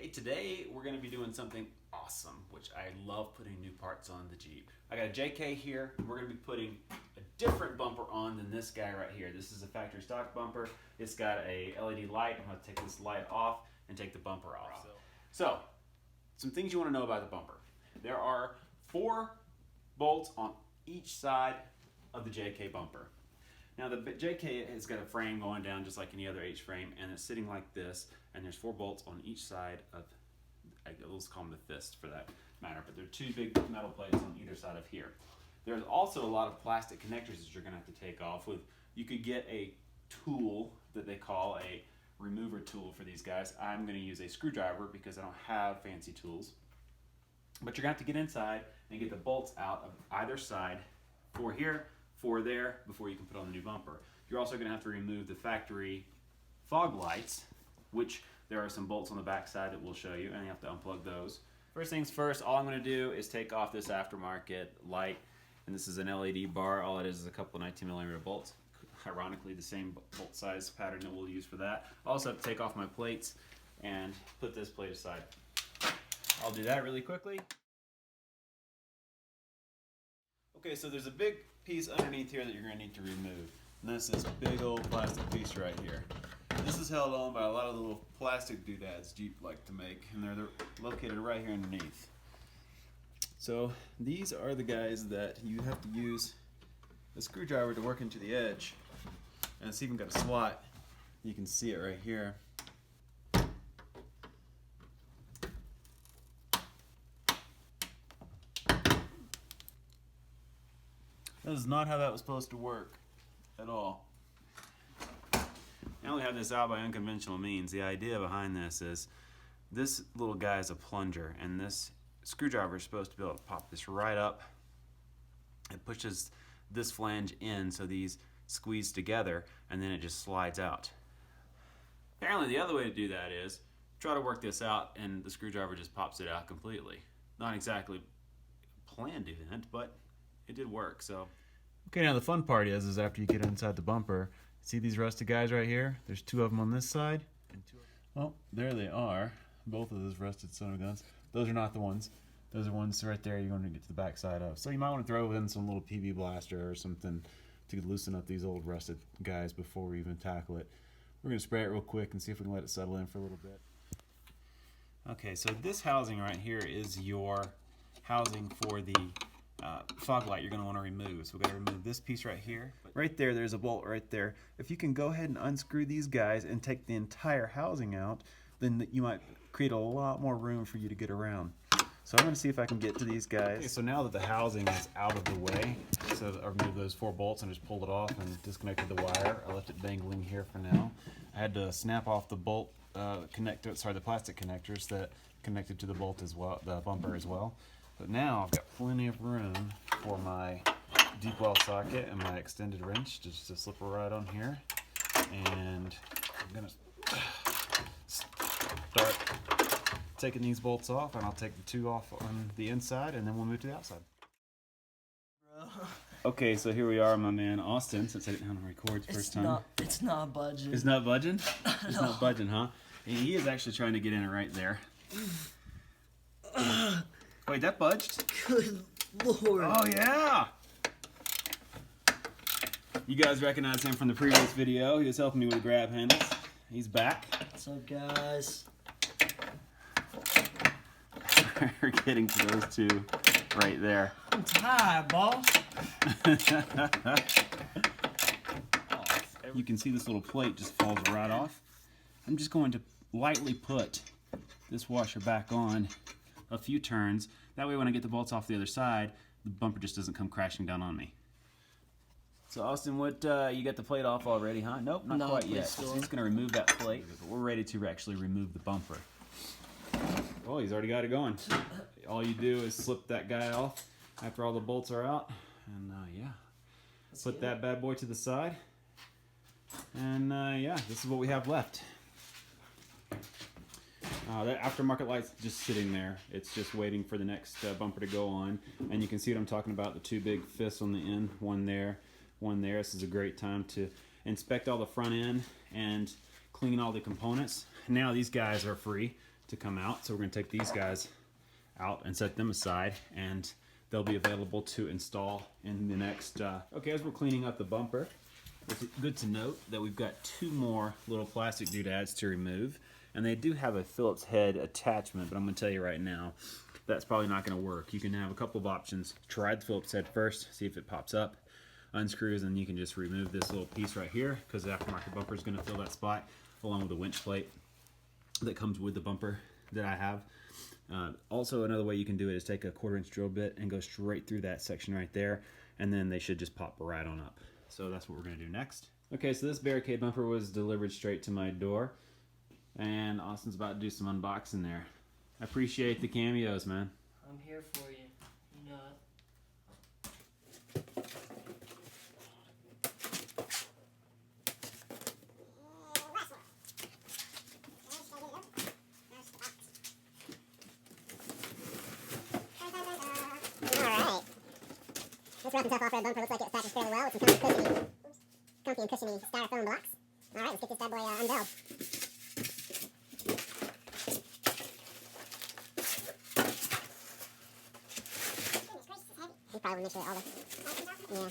Hey, today we're going to be doing something awesome, which I love putting new parts on the Jeep. I got a JK here. We're going to be putting a different bumper on than this guy right here. This is a factory stock bumper. It's got a LED light. I'm going to take this light off and take the bumper off. So, some things you want to know about the bumper. There are 4 bolts on each side of the JK bumper. Now the JK has got a frame going down just like any other H frame, and it's sitting like this, and there's 4 bolts on each side of, let's call them the fist for that matter, but there are 2 big metal plates on either side of here. There's also a lot of plastic connectors that you're going to have to take off with. You could get a tool that they call a remover tool for these guys. I'm going to use a screwdriver because I don't have fancy tools. But you're going to have to get inside and get the bolts out of either side, 4 here, 4 there, before you can put on the new bumper. You're also going to have to remove the factory fog lights, which there are some bolts on the back side that we'll show you, and you have to unplug those. First things first, all I'm going to do is take off this aftermarket light, and this is an LED bar. All it is a couple of 19mm bolts. Ironically, the same bolt size pattern that we'll use for that. I also have to take off my plates and put this plate aside. I'll do that really quickly. Okay, so there's a big piece underneath here that you're going to need to remove. And that's this big old plastic piece right here. This is held on by a lot of the little plastic doodads Jeep like to make, and they're located right here underneath. So these are the guys that you have to use a screwdriver to work into the edge. And it's even got a slot. You can see it right here. That is not how that was supposed to work at all. I only have this out by unconventional means. The idea behind this is this little guy is a plunger, and this screwdriver is supposed to be able to pop this right up. It pushes this flange in so these squeeze together, and then it just slides out. Apparently the other way to do that is try to work this out and the screwdriver just pops it out completely. Not exactly a planned event, but it did work. So okay, now the fun part is after you get inside the bumper, see these rusted guys right here? There's 2 of them on this side and 2. Well, there they are. Both of those rusted son of guns. Those are not the ones. Those are ones right there you're going to get to the back side of. So you might want to throw in some little PV blaster or something to loosen up these old rusted guys before we even tackle it. We're going to spray it real quick and see if we can let it settle in for a little bit. Okay, so this housing right here is your housing for the fog light you're going to want to remove. So we're going to remove this piece right here. Right there, there's a bolt right there. If you can go ahead and unscrew these guys and take the entire housing out, then you might create a lot more room for you to get around. So I'm going to see if I can get to these guys. Okay, so now that the housing is out of the way, so I removed those 4 bolts and just pulled it off and disconnected the wire. I left it dangling here for now. I had to snap off the bolt the plastic connectors that connected to the bolt as well, the bumper as well. But now I've got plenty of room for my deep well socket and my extended wrench just to slip right on here. And I'm going to start taking these bolts off, and I'll take the 2 off on the inside, and then we'll move to the outside. Okay, so here we are, my man Austin, since I didn't have him record the first time. It's not budging. It's not budging? It's No. not budging, huh? And he is actually trying to get in it right there. Wait, that budged? Good Lord. Oh, yeah! You guys recognize him from the previous video. He was helping me with the grab handles. He's back. What's up, guys? We're getting to those 2 right there. I'm tired, boss. You can see this little plate just falls right off. I'm just going to lightly put this washer back on a few turns. That way when I get the bolts off the other side, the bumper just doesn't come crashing down on me. So Austin, what you got the plate off already, huh? Nope, not quite yet. So he's going to remove that plate, but we're ready to actually remove the bumper. Oh, he's already got it going. All you do is slip that guy off after all the bolts are out, and yeah, put that bad boy to the side, and yeah, this is what we have left. That aftermarket light's just sitting there. It's just waiting for the next bumper to go on, and you can see what I'm talking about, the 2 big fists on the end, one there, one there. This is a great time to inspect all the front end and clean all the components. Now these guys are free. to come out. So we're going to take these guys out and set them aside, and they'll be available to install in the next, okay, as we're cleaning up the bumper, it's good to note that we've got 2 more little plastic doodads to remove, and they do have a Phillips head attachment, but I'm going to tell you right now, that's probably not going to work. You can have a couple of options. Try the Phillips head first, see if it pops up, unscrews, and you can just remove this little piece right here, because the aftermarket bumper is going to fill that spot, along with the winch plate that comes with the bumper that I have. Also, another way you can do it is take a 1/4-inch drill bit and go straight through that section right there, and then they should just pop right on up. So that's what we're going to do next. Okay, so this Barricade bumper was delivered straight to my door, and Austin's about to do some unboxing there. I appreciate the cameos, man. I'm here for you. You know it. This rough and tough off-road bumper looks like it attaches fairly well with some comfy and cushiony styrofoam blocks. Alright, let's get this bad boy unveiled. You probably make sure all the... Yeah.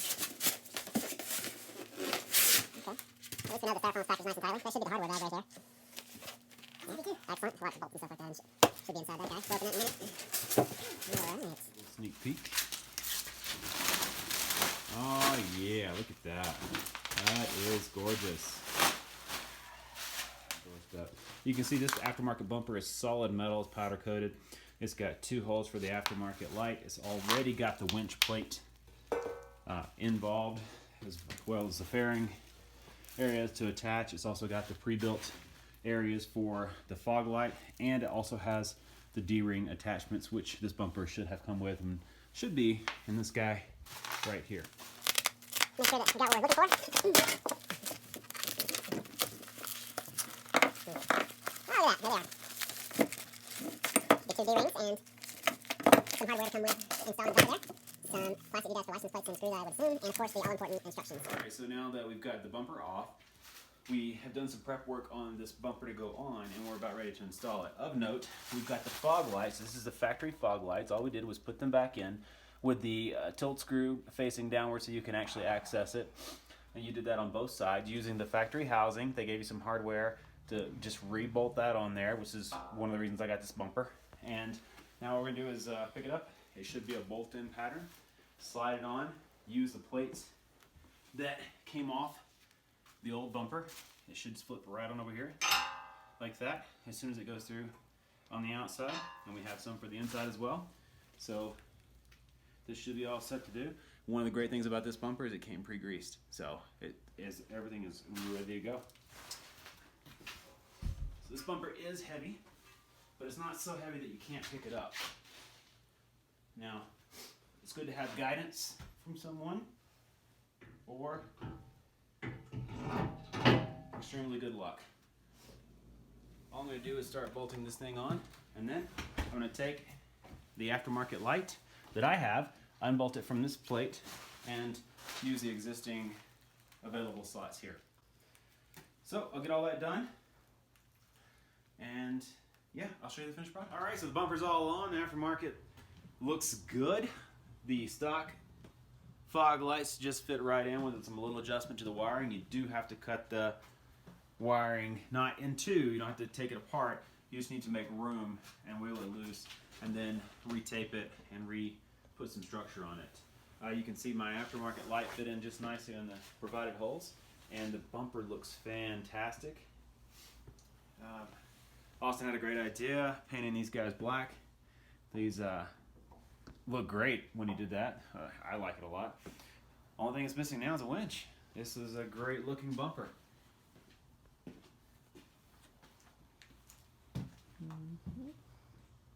Okay. At least we know the styrofoam is packaged nice and tightly. That should be the hardware bag right there. Yeah. Excellent. Lots of bolts and stuff like that. Should be inside that guy. We'll open it in a minute. Alright. Sneak peek. Oh yeah, look at that. That is gorgeous. You can see this aftermarket bumper is solid metal, it's powder coated. It's got 2 holes for the aftermarket light. It's already got the winch plate involved, as well as the fairing areas to attach. It's also got the pre-built areas for the fog light, and it also has the D-ring attachments, which this bumper should have come with, and should be in this guy right here. Make sure that we got what we're looking for. Oh, look at that. There they are. The 2 D-rings and some hardware to come with installing the bumper there. Some plastic doodads for license plates and screws, I would assume, and of course the all-important instructions. Alright, so now that we've got the bumper off, we have done some prep work on this bumper to go on, and we're about ready to install it. Of note, we've got the fog lights. This is the factory fog lights. All we did was put them back in with the tilt screw facing downward so you can actually access it. And you did that on both sides using the factory housing. They gave you some hardware to just re-bolt that on there, which is one of the reasons I got this bumper. And now what we're going to do is pick it up. It should be a bolt-in pattern. Slide it on. Use the plates that came off the old bumper. It should flip right on over here like that as soon as it goes through on the outside, and we have some for the inside as well. So this should be all set to do. One of the great things about this bumper is it came pre-greased, so everything is ready to go. So this bumper is heavy, but it's not so heavy that you can't pick it up. Now, it's good to have guidance from someone, or extremely good luck. All I'm going to do is start bolting this thing on, and then I'm going to take the aftermarket light that I have, unbolt it from this plate, and use the existing available slots here. So I'll get all that done, and yeah, I'll show you the finished product. All right, so the bumper's all on. The aftermarket looks good. The stock fog lights just fit right in with some little adjustment to the wiring. You do have to cut the wiring not in 2. You don't have to take it apart. You just need to make room and wheel it loose, and then retape it and put some structure on it. You can see my aftermarket light fit in just nicely on the provided holes, and the bumper looks fantastic. Austin had a great idea, painting these guys black. These look great when he did that. I like it a lot. Only thing that's missing now is a winch. This is a great looking bumper. Mm-hmm.